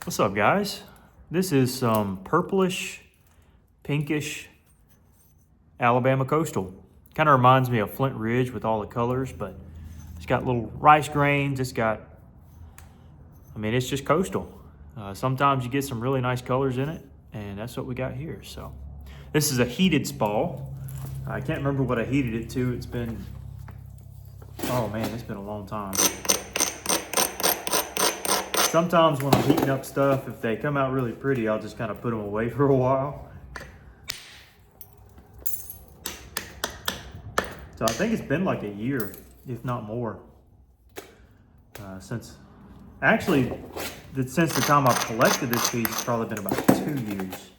What's up, guys? This is some purplish, pinkish Alabama Coastal. Kind of reminds me of Flint Ridge with all the colors, but it's got little rice grains. It's just coastal. Sometimes you get some really nice colors in it, and that's what we got here. So this is a heated spall. I can't remember what I heated it to. It's been a long time. Sometimes when I'm heating up stuff, if they come out really pretty, I'll just kind of put them away for a while. So I think it's been like a year, if not more, since the time I've collected this piece, it's probably been about 2 years.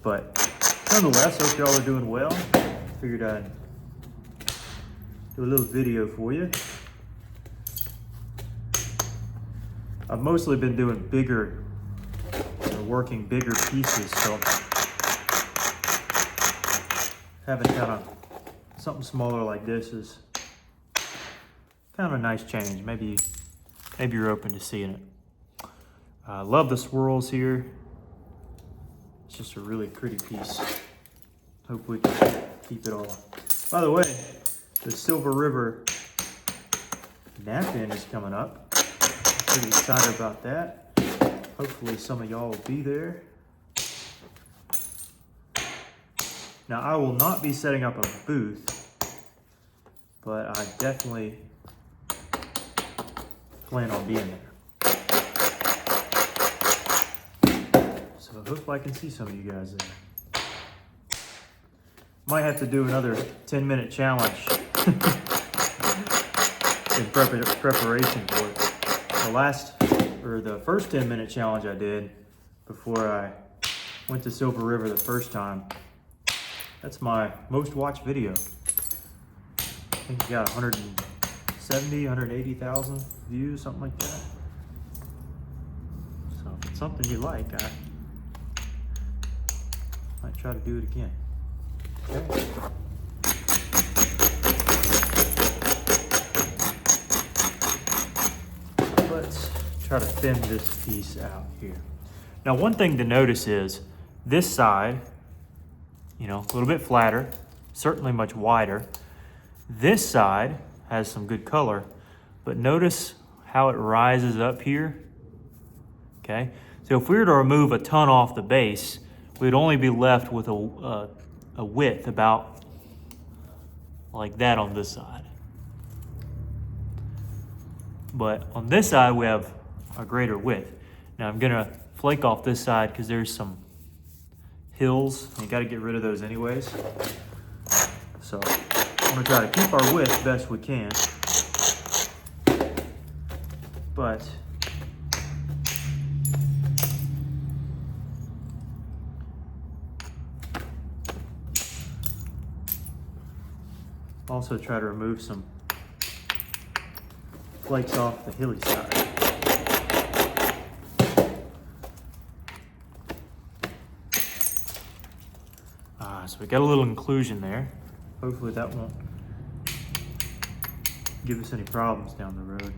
But nonetheless, hope y'all are doing well. Figured I'd do a little video for you. I've mostly been doing working bigger pieces, so having kind of something smaller like this is kind of a nice change. Maybe you're open to seeing it. I love the swirls here. It's just a really pretty piece. Hope we can keep it all. By the way, the Silver River nap-in is coming up. Pretty excited about that. Hopefully some of y'all will be there. Now I will not be setting up a booth, but I definitely plan on being there. So I hope I can see some of you guys there. Might have to do another 10-minute challenge in preparation for it. The first 10-minute challenge I did before I went to Silver River the first time, that's my most watched video. I think it got 170, 180,000 views, something like that. So if it's something you like, I might try to do it again. Okay. Let's try to thin this piece out here. Now, one thing to notice is this side, a little bit flatter, certainly much wider. This side has some good color, but notice how it rises up here. Okay, so if we were to remove a ton off the base, we'd only be left with a width about like that on this side. But on this side, we have a greater width. Now I'm gonna flake off this side because there's some hills. You gotta get rid of those anyways. So I'm gonna try to keep our width best we can. But also try to remove some flakes off the hilly side. So we got a little inclusion there. Hopefully that won't give us any problems down the road.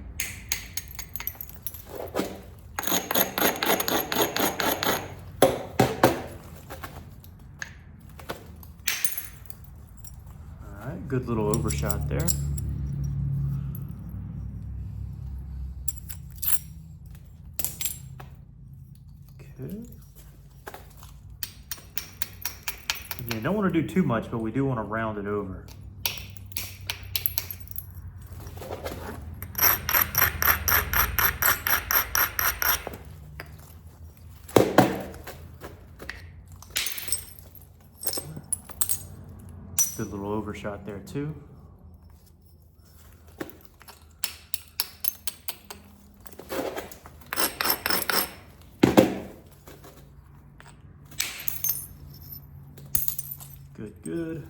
All right, good little overshot there. Okay. Again, don't want to do too much, but we do want to round it over. Good little overshot there too. Good.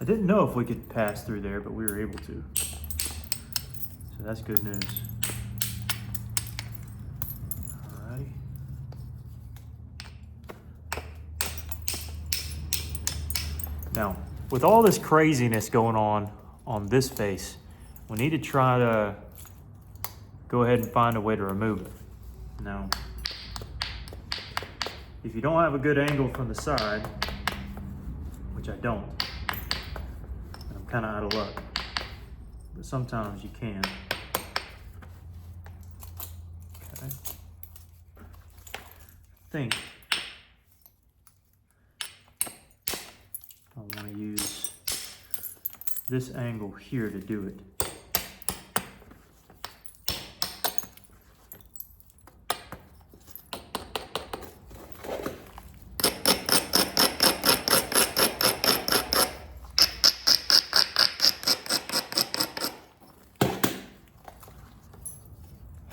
I didn't know if we could pass through there, but we were able to. So that's good news. Alrighty. Now, with all this craziness going on this face, we need to try to go ahead and find a way to remove it. Now, if you don't have a good angle from the side, which I don't, and I'm kind of out of luck, but sometimes you can. Okay. I think I want to use this angle here to do it.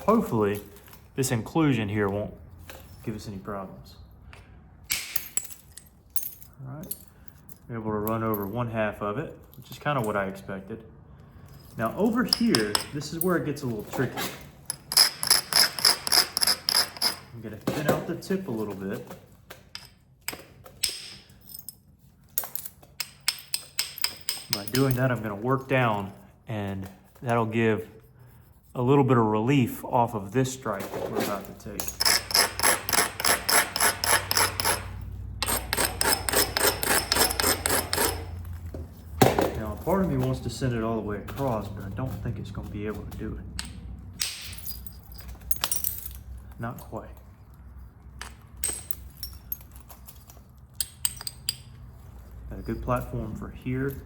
Hopefully, this inclusion here won't give us any problems. All right, we're able to run over 1/2 of it, which is kind of what I expected. Now over here, this is where it gets a little tricky. I'm gonna thin out the tip a little bit. By doing that, I'm gonna work down, and that'll give a little bit of relief off of this stripe that we're about to take. Now, part of me wants to send it all the way across, but I don't think it's going to be able to do it. Not quite. Got a good platform for here.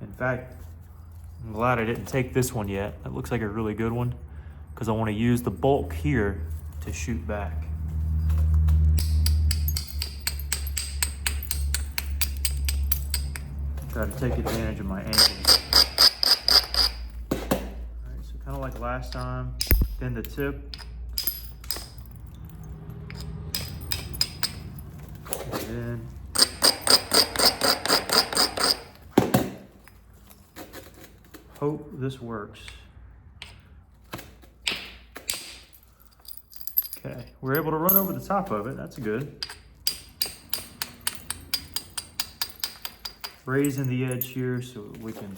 In fact, I'm glad I didn't take this one yet. That looks like a really good one because I want to use the bulk here to shoot back. Try to take advantage of my angles. All right, so kind of like last time, thin the tip. And then hope this works. Okay, we're able to run over the top of it. That's good. Raising the edge here so we can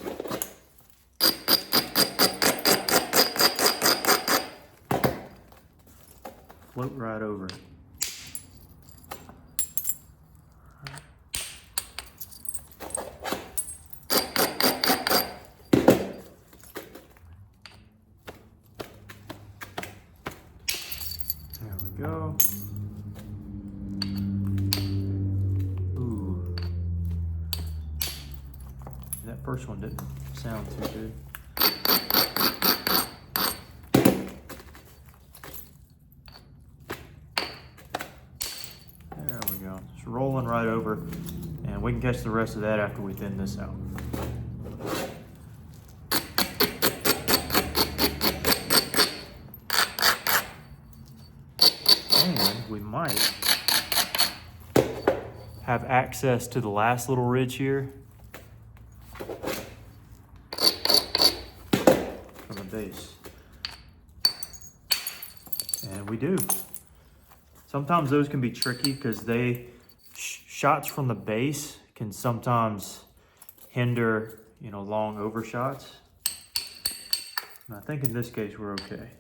float right over it. There we go. Ooh. That first one didn't sound too good. There we go. Just rolling right over, and we can catch the rest of that after we thin this out. And we might have access to the last little ridge here from the base. And we do. Sometimes those can be tricky because shots from the base can sometimes hinder, long overshots. And I think in this case we're okay.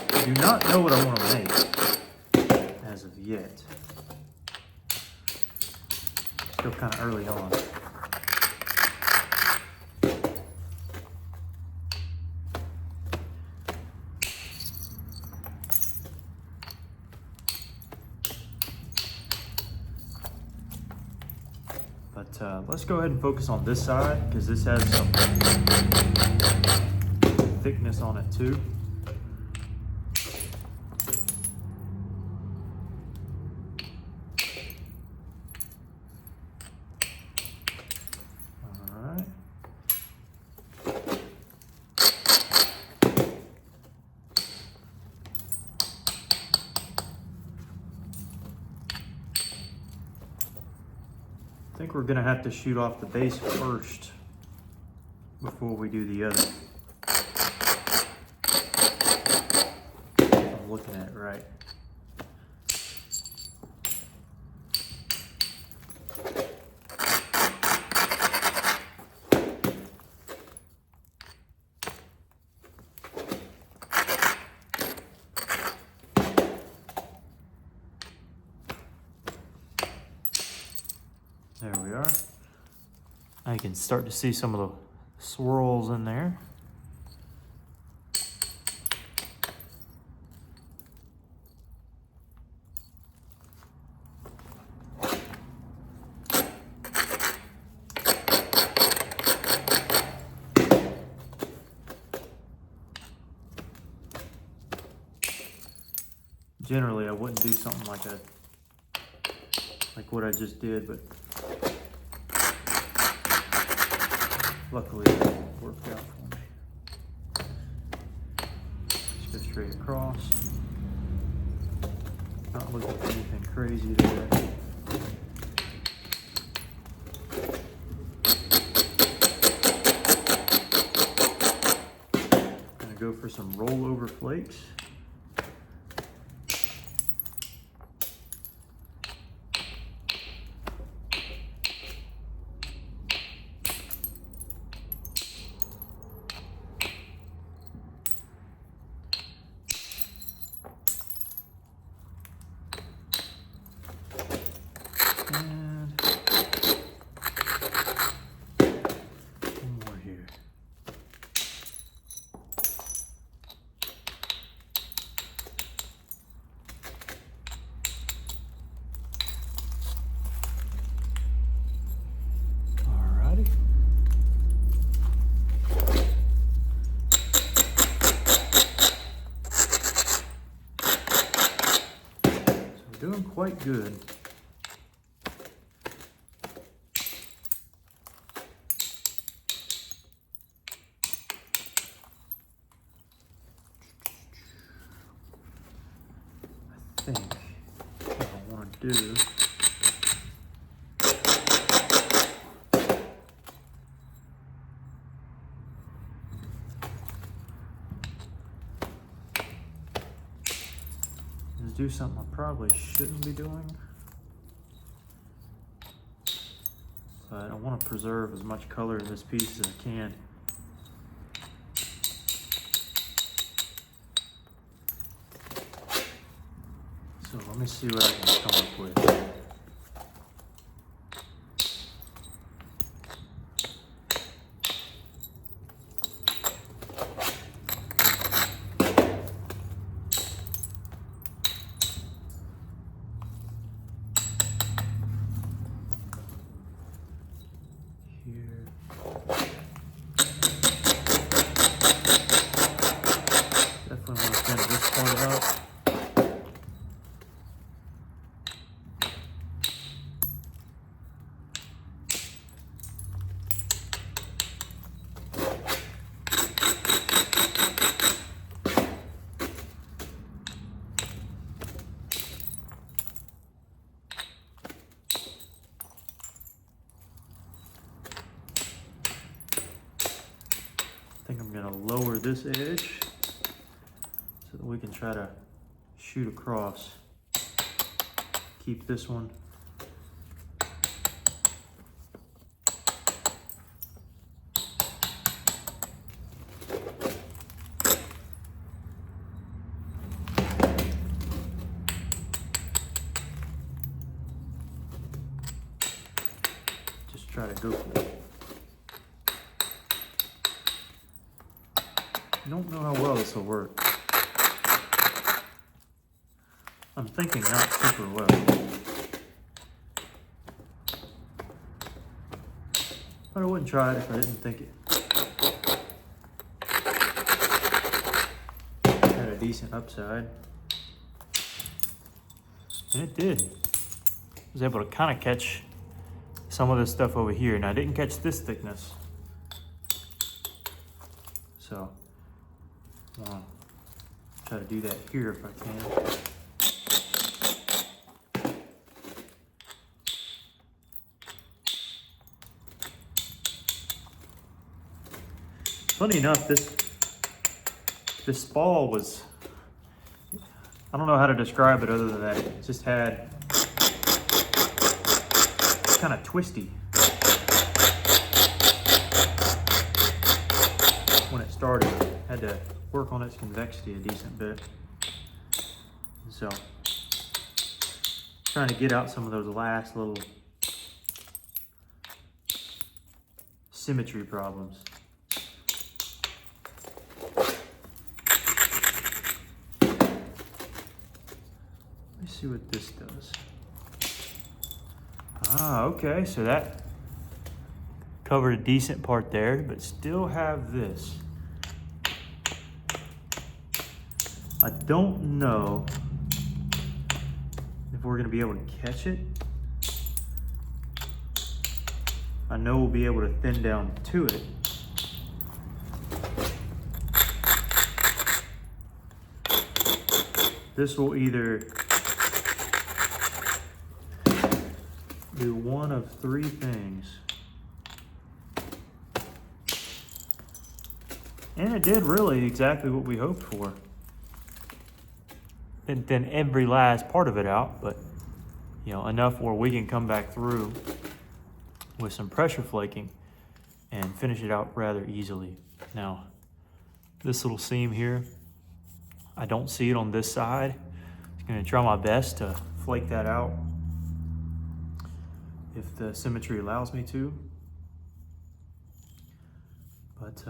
I do not know what I want to make as of yet. Still kind of early on. But let's go ahead and focus on this side because this has some thickness on it too. I think we're gonna have to shoot off the base first before we do the other. I'm looking at it right. There we are. I can start to see some of the swirls in there. Generally, I wouldn't do something like what I just did, but luckily it worked out for me. Just go straight across. Not looking for anything crazy there. Gonna go for some rollover flakes. Doing quite good. I think what I want to do is do something I probably shouldn't be doing, but I want to preserve as much color in this piece as I can. So let me see what I can come up with. Definitely want to thin this part out. I think I'm going to lower this edge so that we can try to shoot across. Keep this one. Just try to go for it. I don't know how well this will work. I'm thinking not super well. But I wouldn't try it if I didn't think it had a decent upside. And it did. I was able to kind of catch some of this stuff over here. Now I didn't catch this thickness. So I want to try to do that here if I can. Funny enough, this ball was, I don't know how to describe it other than that it just had kind of twisty when it started. Had to work on its convexity a decent bit. So trying to get out some of those last little symmetry problems. Let's see what this does. Ah, okay, so that covered a decent part there, but still have this. I don't know if we're gonna be able to catch it. I know we'll be able to thin down to it. This will either do one of three things. And it did really exactly what we hoped for. Didn't thin every last part of it out, but you know, enough where we can come back through with some pressure flaking and finish it out rather easily. Now, this little seam here, I don't see it on this side. I'm gonna try my best to flake that out if the symmetry allows me to. But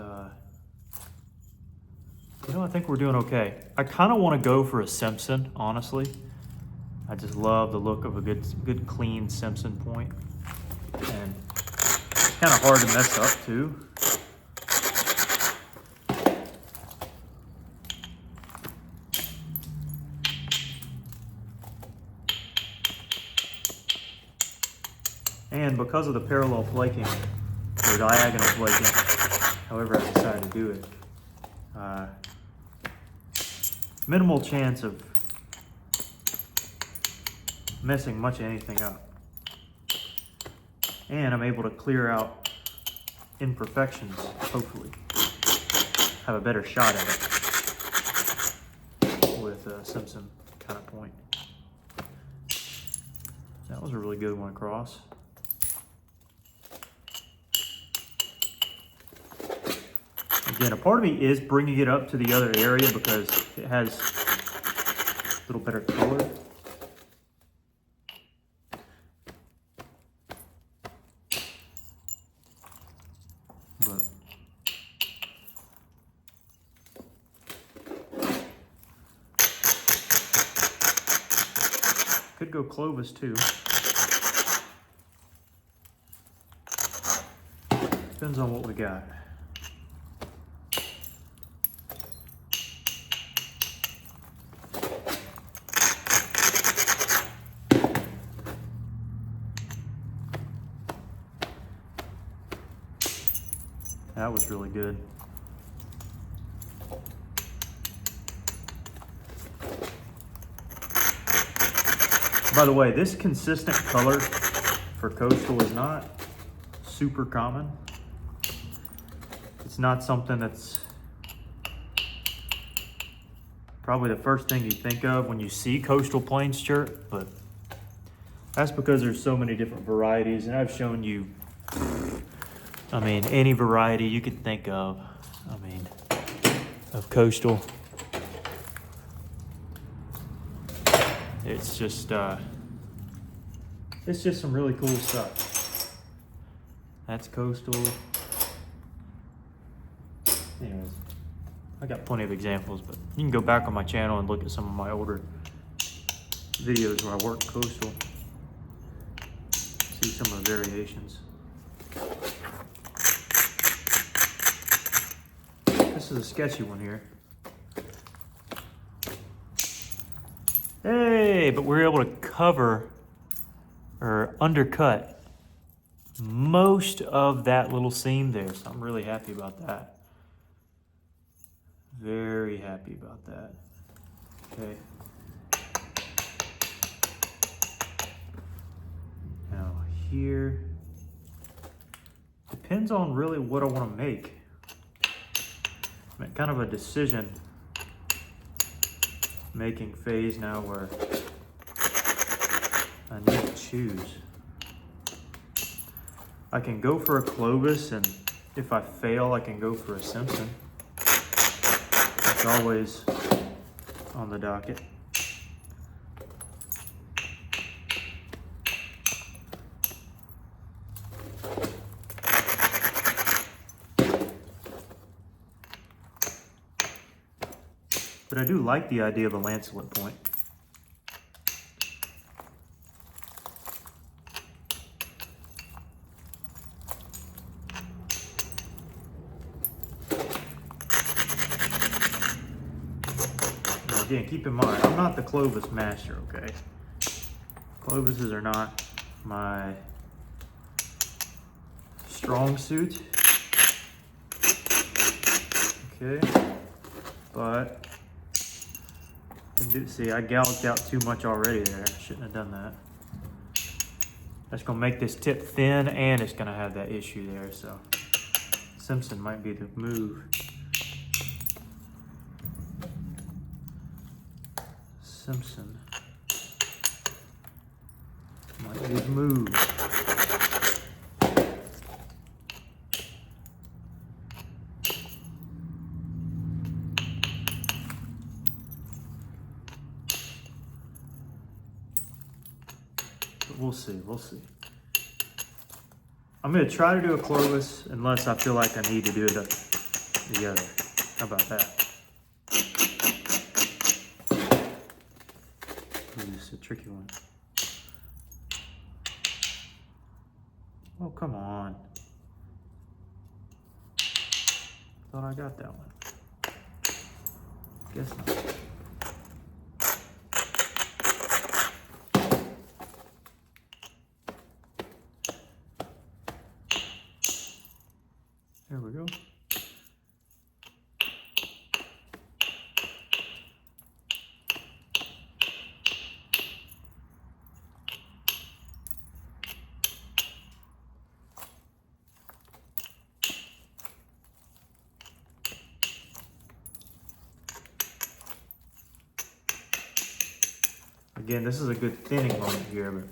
you know, I think we're doing okay. I kind of want to go for a Simpson, honestly. I just love the look of a good clean Simpson point. And it's kind of hard to mess up too. And because of the parallel flaking, or diagonal flaking, however I decide to do it, minimal chance of messing much of anything up. And I'm able to clear out imperfections, hopefully. Have a better shot at it with a Simpson kind of point. That was a really good one across. Again, a part of me is bringing it up to the other area because it has a little better color. But could go Clovis too. Depends on what we got. That was really good. By the way, this consistent color for coastal is not super common. It's not something that's probably the first thing you think of when you see coastal plains shirt, but that's because there's so many different varieties, and I've shown you, I mean, any variety you could think of, of coastal. It's just some really cool stuff. That's coastal. Anyways, I got plenty of examples, but you can go back on my channel and look at some of my older videos where I work coastal. See some of the variations. This is a sketchy one here. Hey, but we're able to cover or undercut most of that little seam there, so I'm really happy about that. Very happy about that. Okay. Now here, depends on really what I want to make. Kind of a decision making phase now where I need to choose. I can go for a Clovis, and if I fail, I can go for a Simpson. It's always on the docket. But I do like the idea of a lancelet point. Now again, keep in mind, I'm not the Clovis master, okay? Clovises are not my strong suit. Okay, but see, I gouged out too much already there. I shouldn't have done that. That's gonna make this tip thin, and it's gonna have that issue there, so Simpson might be the move. Simpson might be the move. We'll see, we'll see. I'm gonna try to do a Clovis unless I feel like I need to do it the other. How about that? Ooh, this is a tricky one. Oh, come on. Thought I got that one. Guess not. There we go. Again, this is a good thinning moment here, but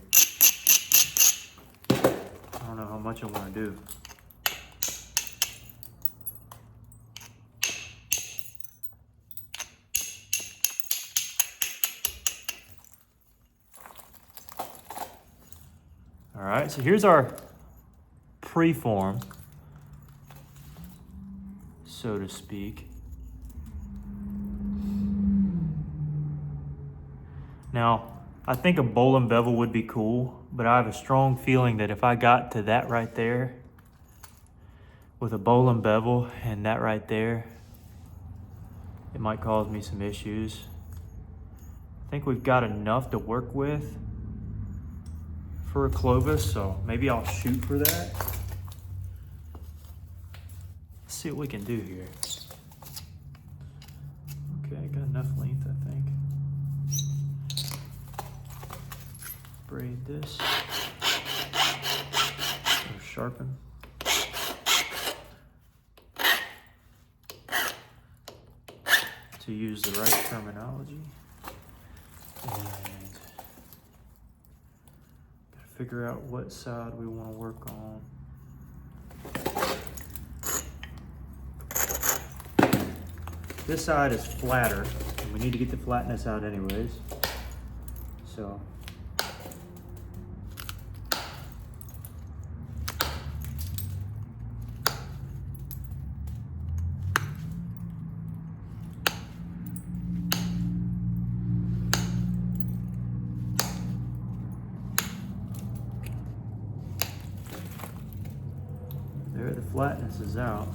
I don't know how much I want to do. All right, so here's our preform, so to speak. Now, I think a bowl and bevel would be cool, but I have a strong feeling that if I got to that right there with a bowl and bevel and that right there, it might cause me some issues. I think we've got enough to work with for a Clovis, so maybe I'll shoot for that. Let's see what we can do here. Okay, got enough length, I think. Braid this, or sharpen. To use the right terminology. And gotta figure out what side we want to work on. This side is flatter, and we need to get the flatness out anyways. So there, the flatness is out.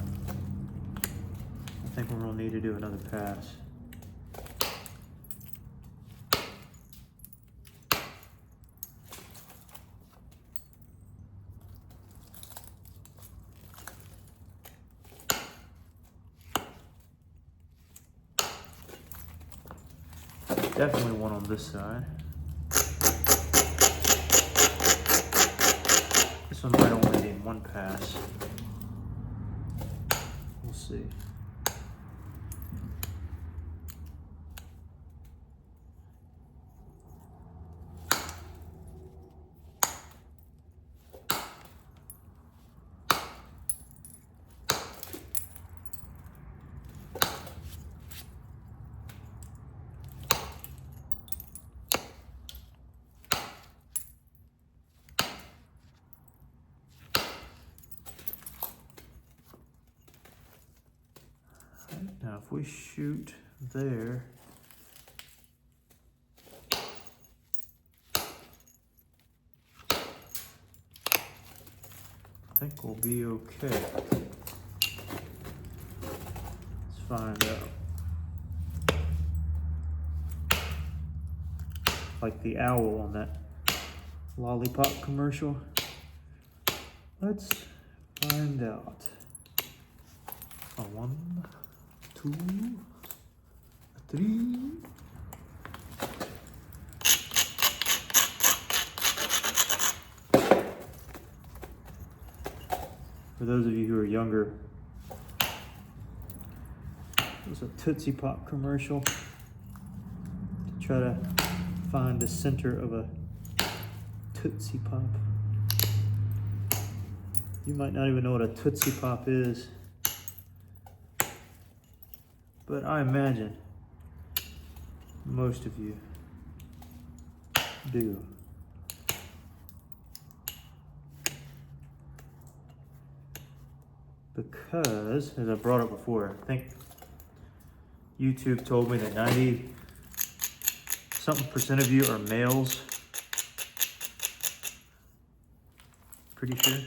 I think we're gonna need to do another pass. Definitely one on this side. This one might only be in one pass. We'll see. Now if we shoot there, I think we'll be okay. Let's find out. Like the owl on that lollipop commercial. Let's find out. A 1, 2, 3. For those of you who are younger, there's a Tootsie Pop commercial to try to find the center of a Tootsie Pop. You might not even know what a Tootsie Pop is, but I imagine most of you do. Because, as I brought up before, I think YouTube told me that 90-something% of you are males. Pretty sure.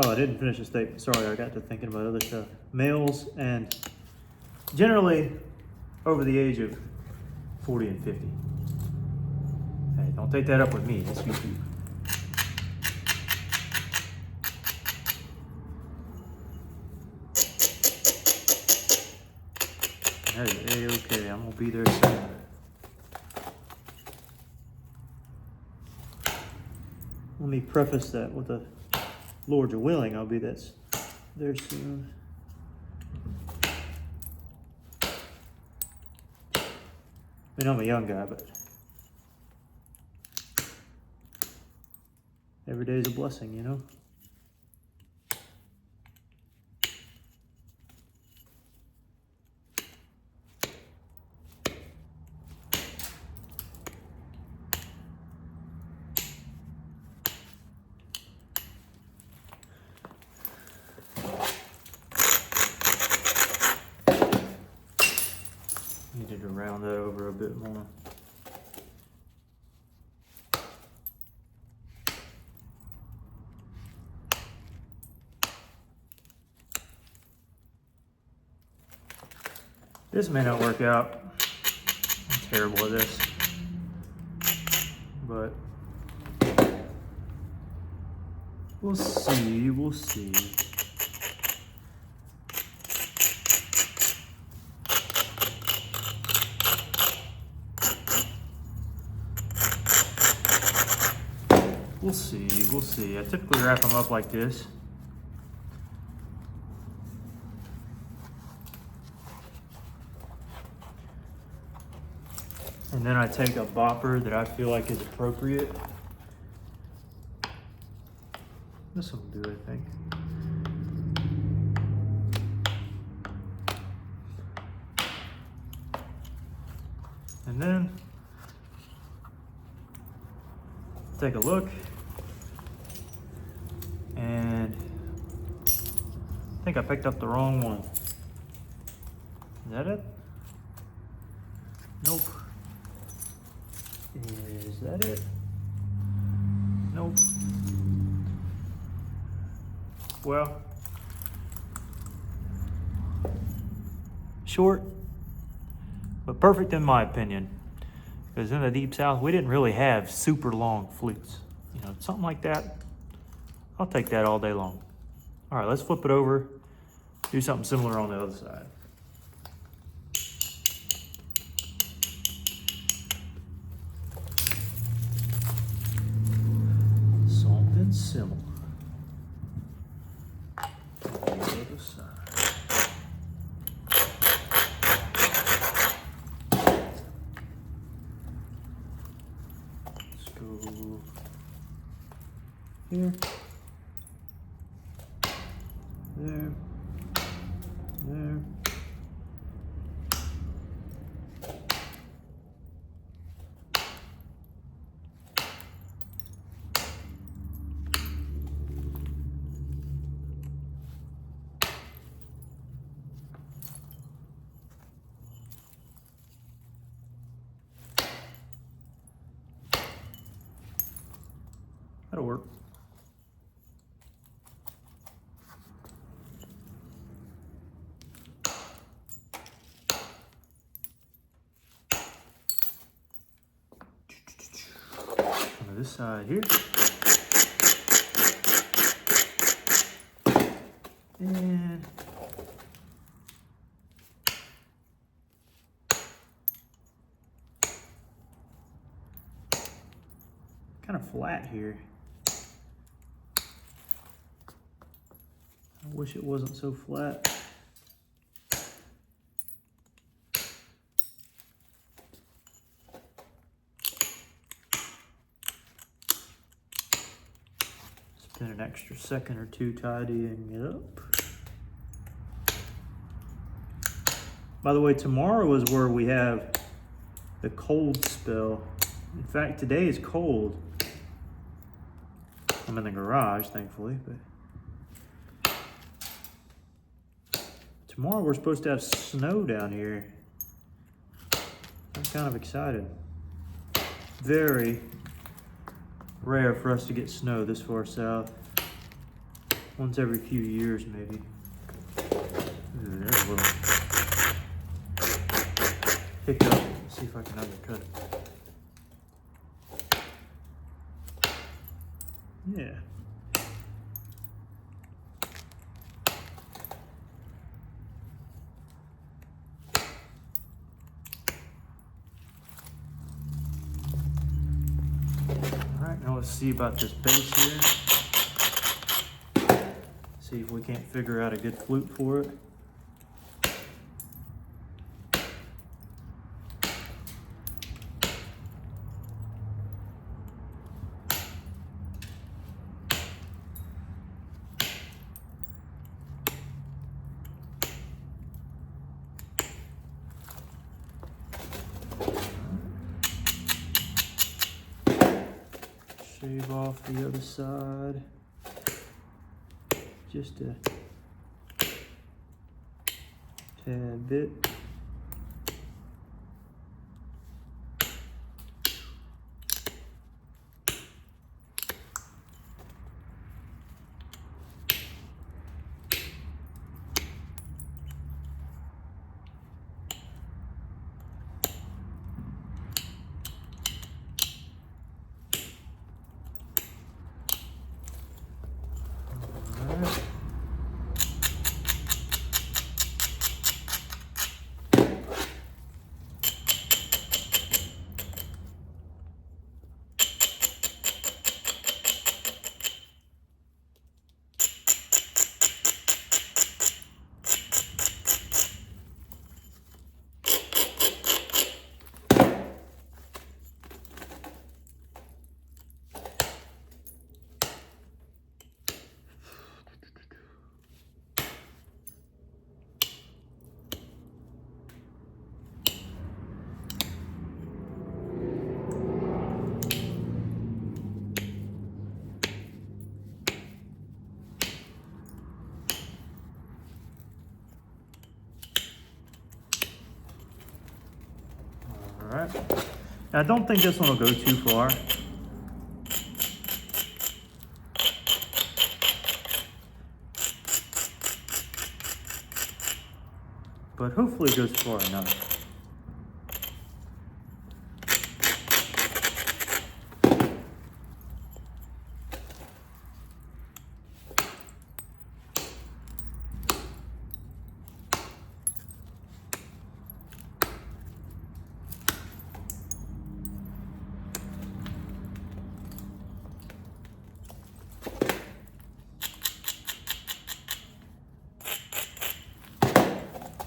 Oh, I didn't finish the statement. Sorry, I got to thinking about other stuff. Males and generally over the age of 40 and 50. Hey, don't take that up with me. It's YouTube. Hey, okay, I'm gonna be there soon. Let me preface that with a Lord's willing, I'll be there soon. I mean, I'm a young guy, but every day is a blessing, you know? Needed to round that over a bit more. This may not work out. I'm terrible at this. But we'll see, we'll see. We'll see, we'll see. I typically wrap them up like this. And then I take a bopper that I feel like is appropriate. This will do, I think. And then take a look. And I think I picked up the wrong one. Is that it? Nope. Is that it? Nope. Well, short, but perfect in my opinion. Because in the Deep South, we didn't really have super long flutes. You know, something like that, I'll take that all day long. All right, let's flip it over, do something similar on the other side. Something similar. On the other side. Let's go. Here. There. There. That'll work. On this side here. And kind of flat here. I wish it wasn't so flat. Spend an extra second or two tidying it up. By the way, tomorrow is where we have the cold spell. In fact, today is cold. I'm in the garage, thankfully, but tomorrow we're supposed to have snow down here. I'm kind of excited. Very rare for us to get snow this far south. Once every few years, maybe. There's a little hiccup. Let's see if I can undercut it. Yeah. Alright, now let's see about this bass here. See if we can't figure out a good flute for it. Shave off the other side, just a tad bit. Alright. Now I don't think this one will go too far. But hopefully it goes far enough.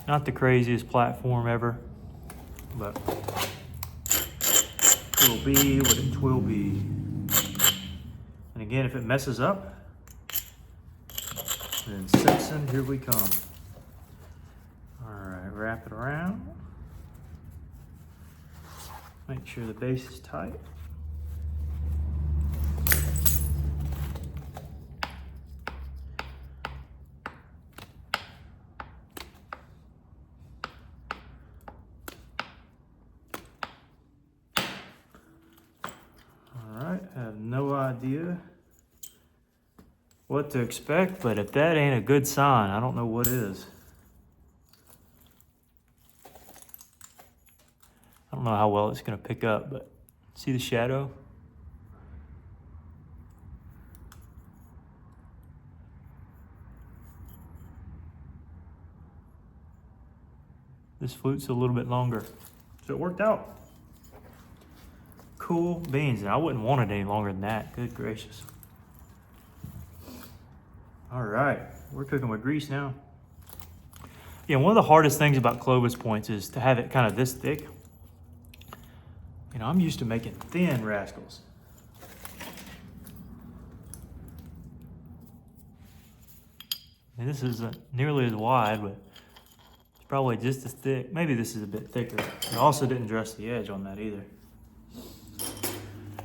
Not the craziest platform ever, but it will be what it will be. And again, if it messes up, then Simpson, here we come. All right, wrap it around. Make sure the base is tight. All right, I have no idea what to expect, but if that ain't a good sign, I don't know what is. I don't know how well it's gonna pick up, but see the shadow? This flute's a little bit longer, so it worked out. Cool beans, and I wouldn't want it any longer than that, good gracious. All right, we're cooking with grease now. Yeah, one of the hardest things about Clovis points is to have it kind of this thick. You know, I'm used to making thin rascals. And this isn't nearly as wide, but it's probably just as thick. Maybe this is a bit thicker. I also didn't dress the edge on that either.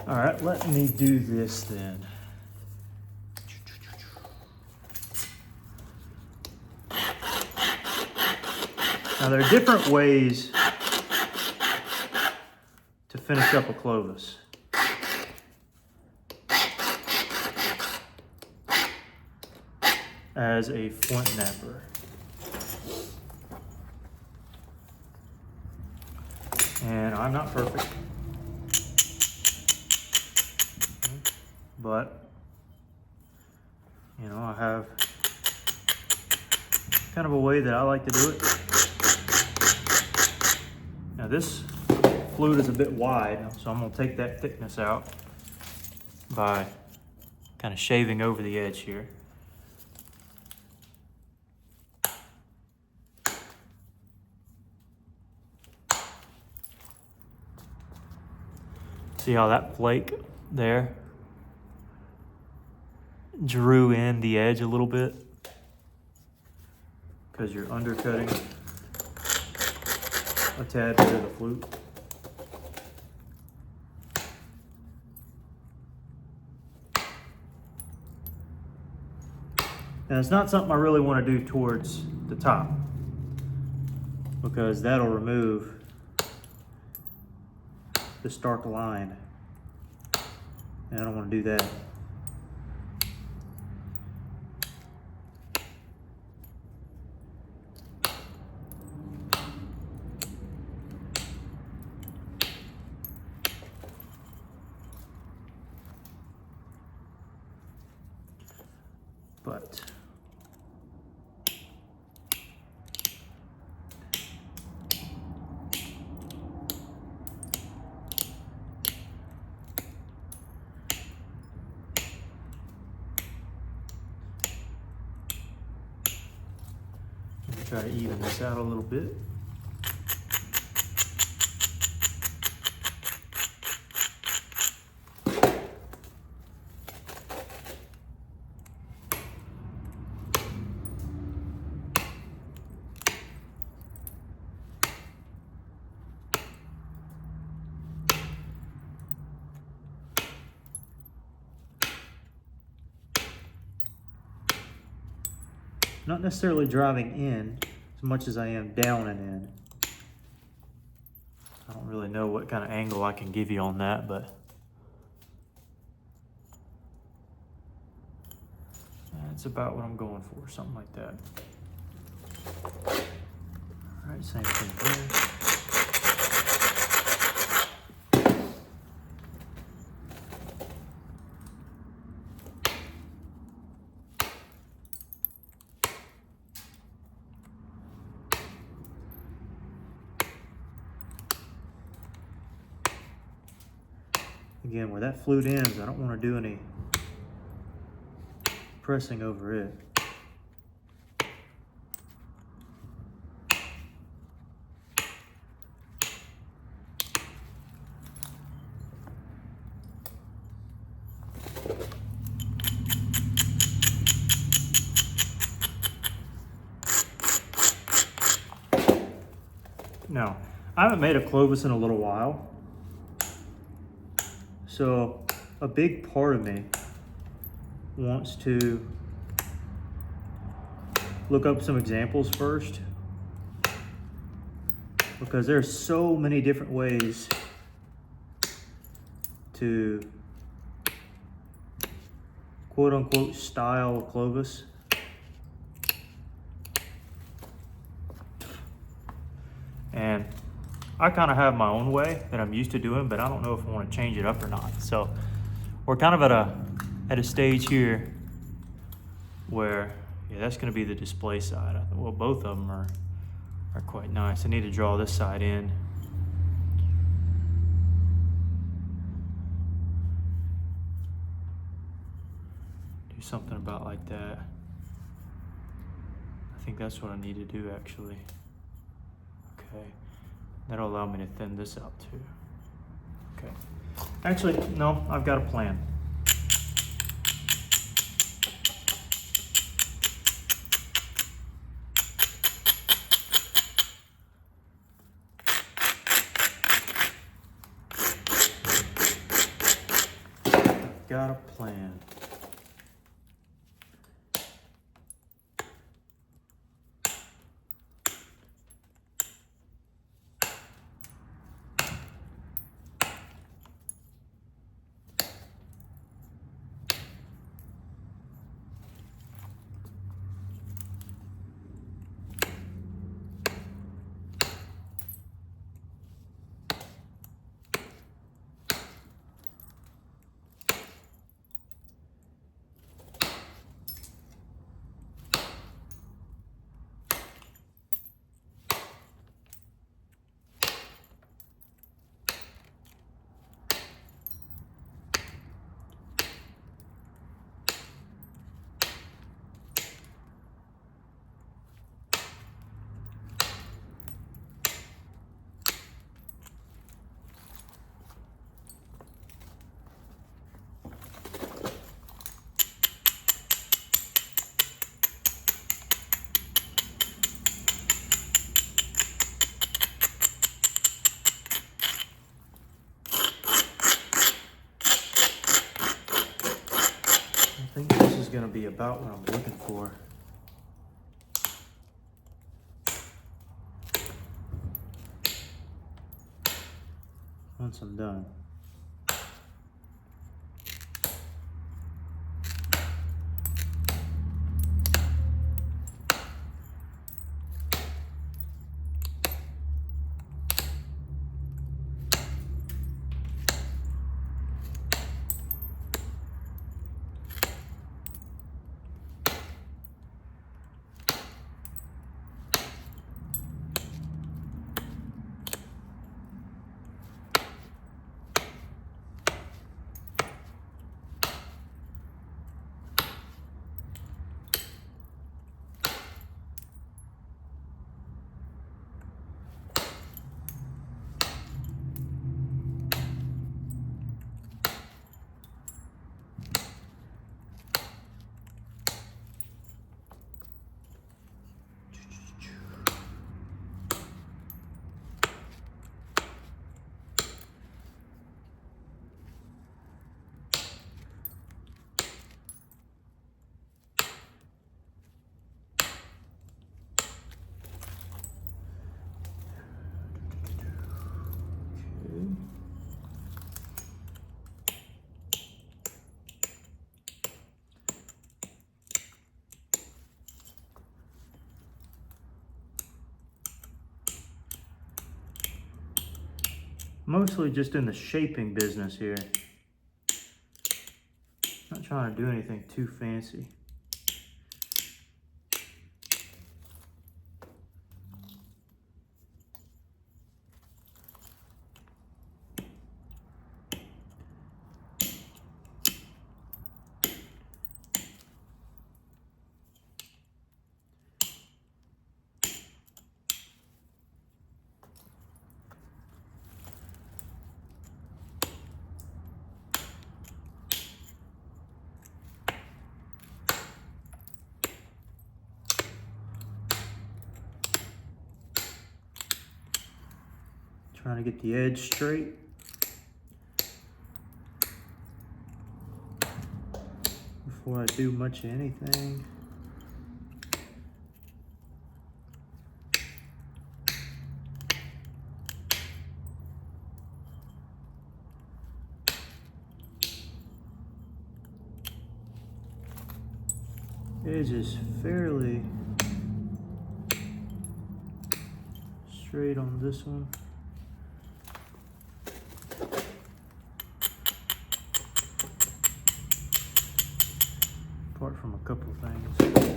All right, let me do this then. Now there are different ways to finish up a Clovis. As a Flintknapper. And I'm not perfect, but you know, I have kind of a way that I like to do it. Now this flute is a bit wide, so I'm gonna take that thickness out by kind of shaving over the edge here. See how that flake there drew in the edge a little bit? Because you're undercutting a tad bit of the flute. And it's not something I really want to do towards the top, because that'll remove the stark line, and I don't want to do that. But try to even this out a little bit. Not necessarily driving in as much as I am down and in. I don't really know what kind of angle I can give you on that, but that's about what I'm going for, something like that. All right, same thing here. Again, where that flute ends, I don't want to do any pressing over it. Now, I haven't made a Clovis in a little while, so a big part of me wants to look up some examples first, because there's so many different ways to quote unquote style a Clovis. And I kind of have my own way that I'm used to doing, but I don't know if I want to change it up or not. So we're kind of at a stage here where, yeah, that's going to be the display side. Well, both of them are quite nice. I need to draw this side in. Do something about like that. I think that's what I need to do actually. Okay, that'll allow me to thin this out too. Okay, actually, no, I've got a plan. Got a plan. I think this is going to be about what I'm looking for. Once I'm done. Mostly just in the shaping business here. Not trying to do anything too fancy. Trying to get the edge straight. Before I do much of anything. Edge is fairly straight on this one. Apart from a couple of things.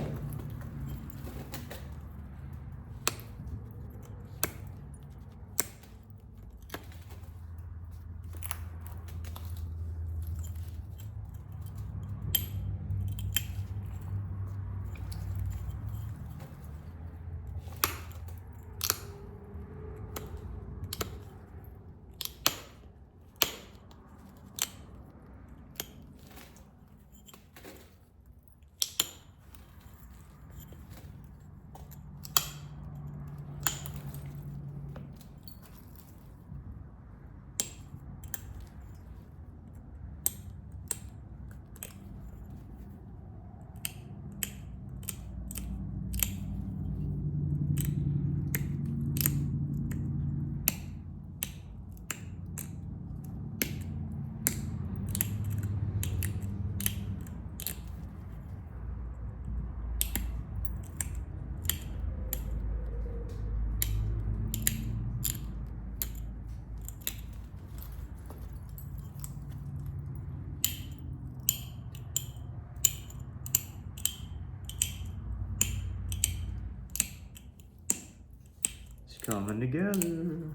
Coming together.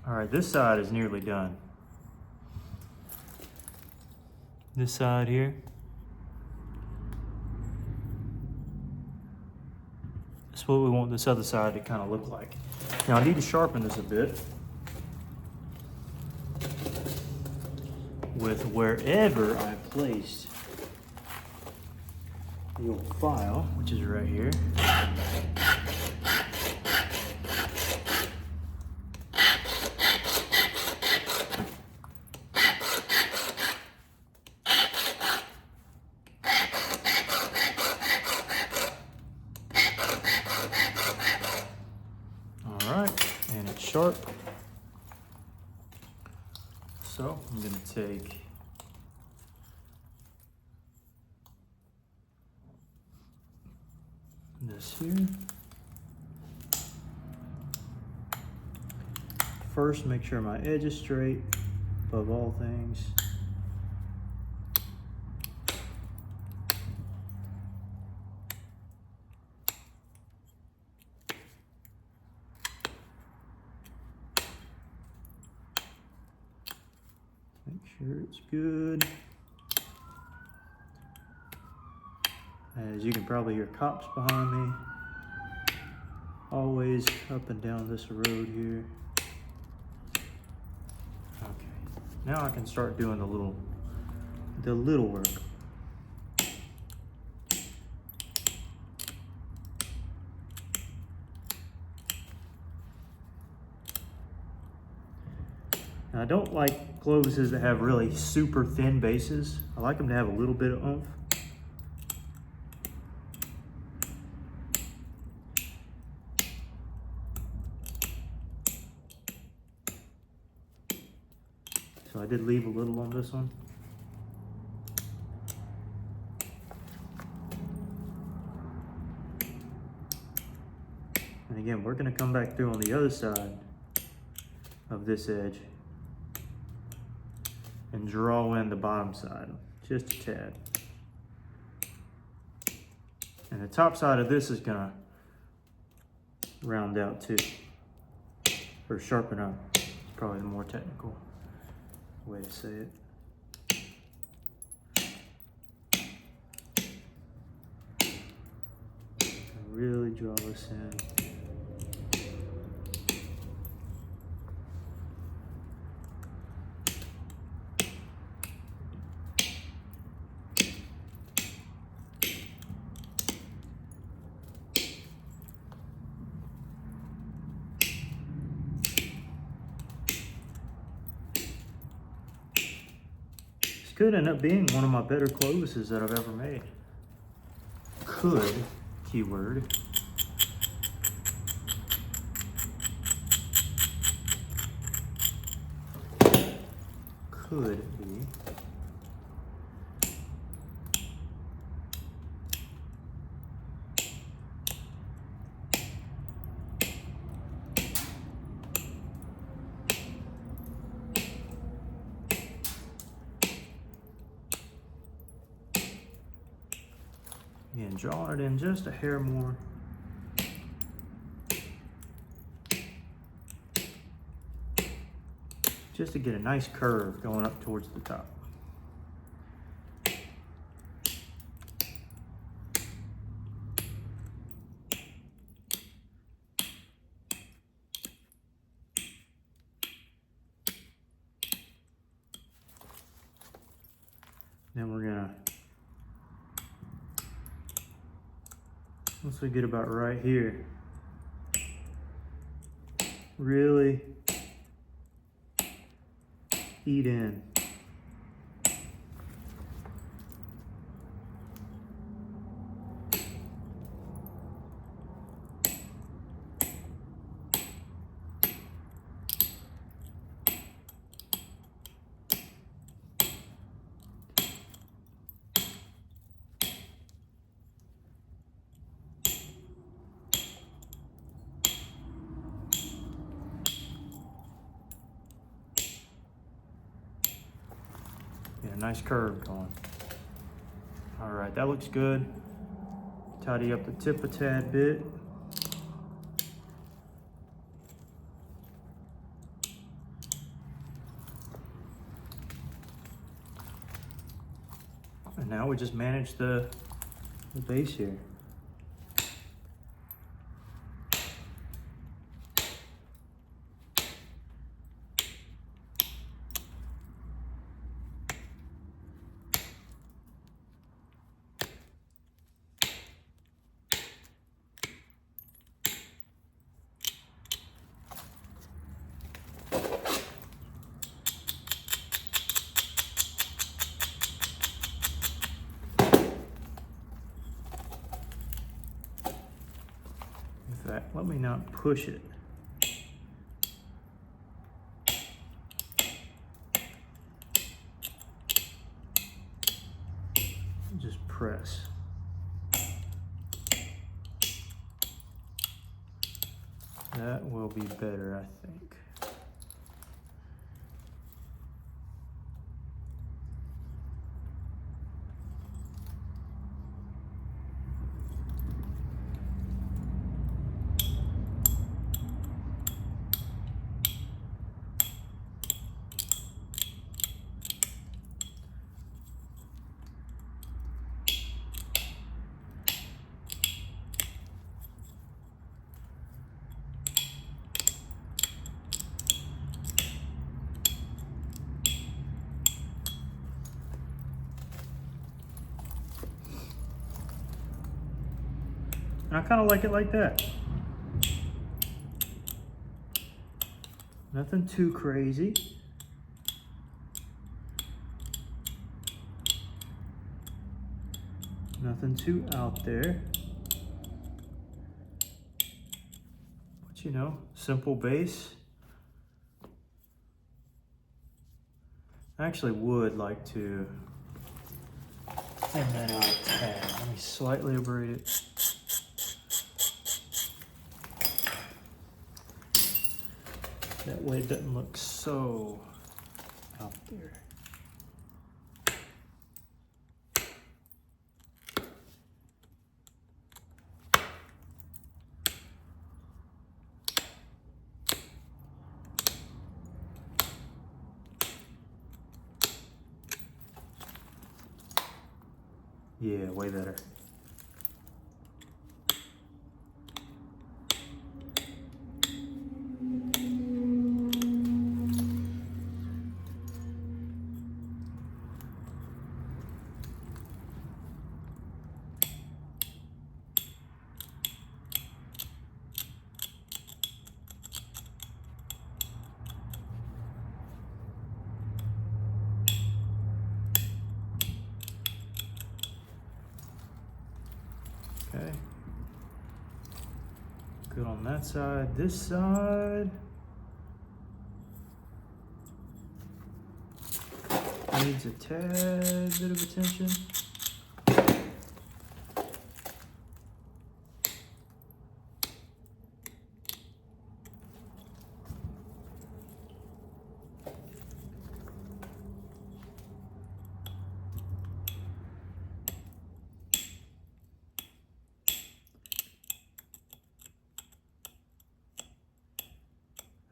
All right, this side is nearly done. This side here. That's what we want this other side to kind of look like. Now I need to sharpen this a bit with wherever I placed the old file, which is right here. Sharp. So I'm going to take this here. First, make sure my edge is straight above all things. sure it's good. As you can probably hear cops behind me. Always up and down this road here. Okay, now I can start doing the little work. Now, I don't like Clovises that have really super thin bases. I like them to have a little bit of oomph. So I did leave a little on this one. And again, we're going to come back through on the other side of this edge and draw in the bottom side, just a tad. And the top side of this is going to round out too, or sharpen up. It's probably the more technical way to say it. Really draw this in. Could end up being one of my better Clovises that I've ever made. Could, keyword. Could be. Again, drawing it in just a hair more. Just to get a nice curve going up towards the top. Then we're gonna, once we get about right here, really eat in. A nice curve going. All right, that looks good. Tidy up the tip a tad bit. And now we just manage the base here. Let me not push it. Just press. That will be better, I think. And I kind of like it like that. Nothing too crazy. Nothing too out there. But you know, simple bass. I actually would like to thin that out a tad. Let me slightly abrade it. That way it doesn't look so out there. Yeah, way better. Okay. Good on that side. This side needs a tad bit of attention.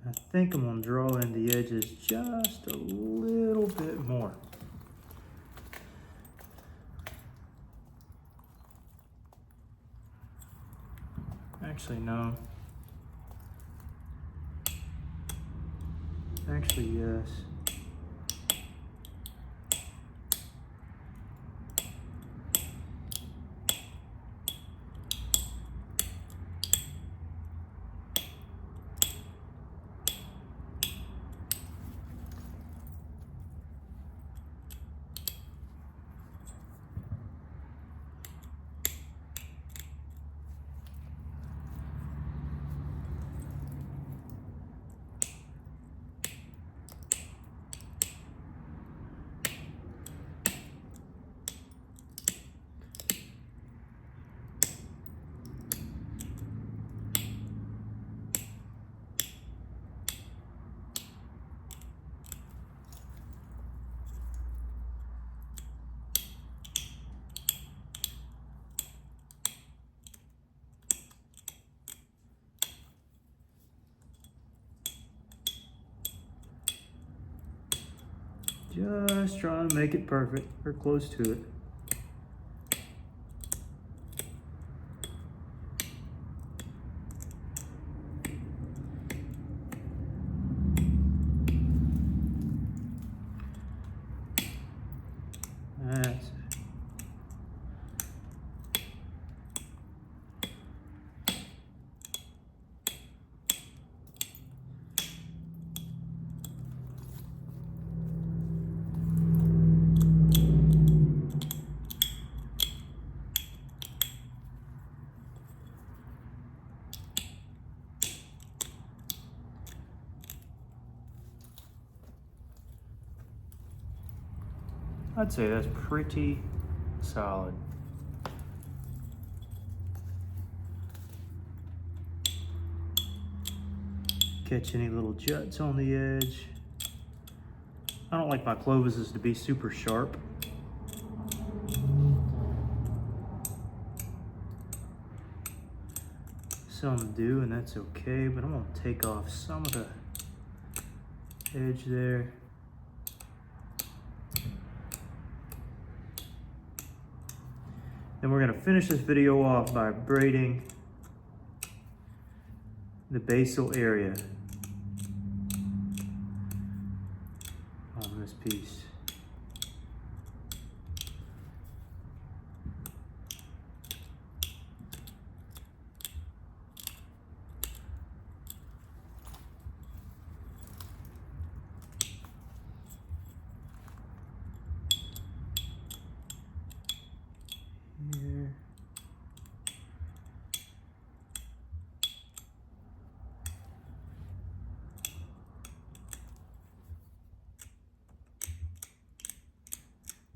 I think I'm gonna draw in the edges just a little bit more. Actually, no. Actually, yes. Just trying to make it perfect, or close to it. That's it. I'd say that's pretty solid. Catch any little juts on the edge. I don't like my Clovises to be super sharp. Some do, and that's okay, but I'm gonna take off some of the edge there. Then we're gonna finish this video off by braiding the basal area on this piece.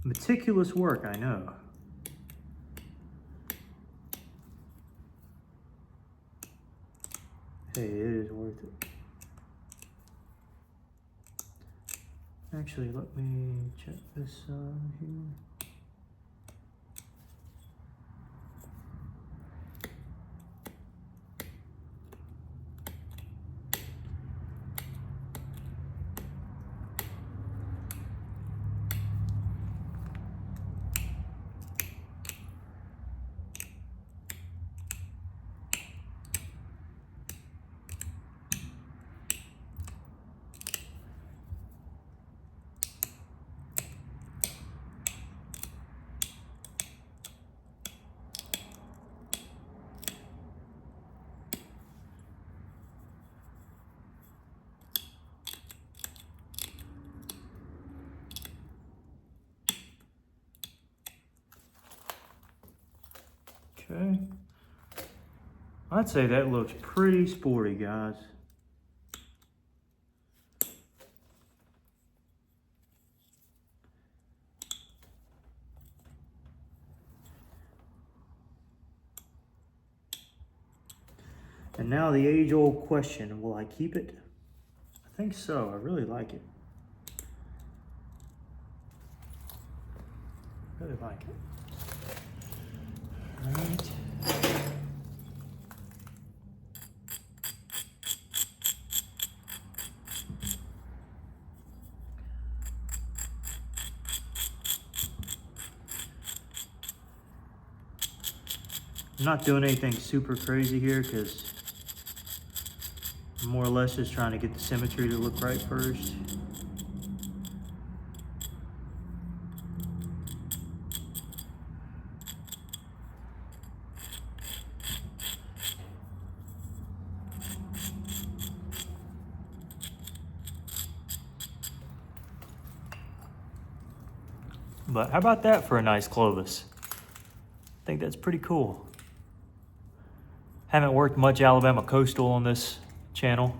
Meticulous work, I know. Hey, it is worth it. Actually, let me check this here. Okay. I'd say that looks pretty sporty, guys. And now the age-old question, will I keep it? I think so, I really like it. Really like it. All right. I'm not doing anything super crazy here because I'm more or less just trying to get the symmetry to look right first. But how about that for a nice Clovis? I think that's pretty cool. Haven't worked much Alabama coastal on this channel,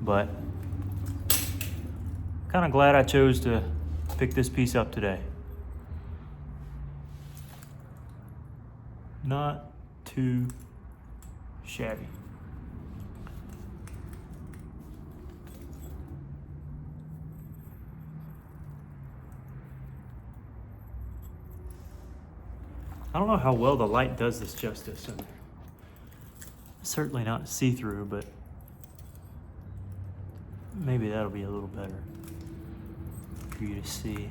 but kind of glad I chose to pick this piece up today. Not too shabby. I don't know how well the light does this justice. And certainly not see-through, but maybe that'll be a little better for you to see.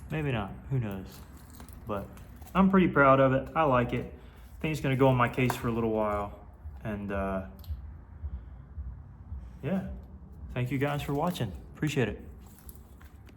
Maybe not, who knows? But I'm pretty proud of it. I like it. I think it's gonna go on my case for a little while. And yeah, thank you guys for watching. Appreciate it.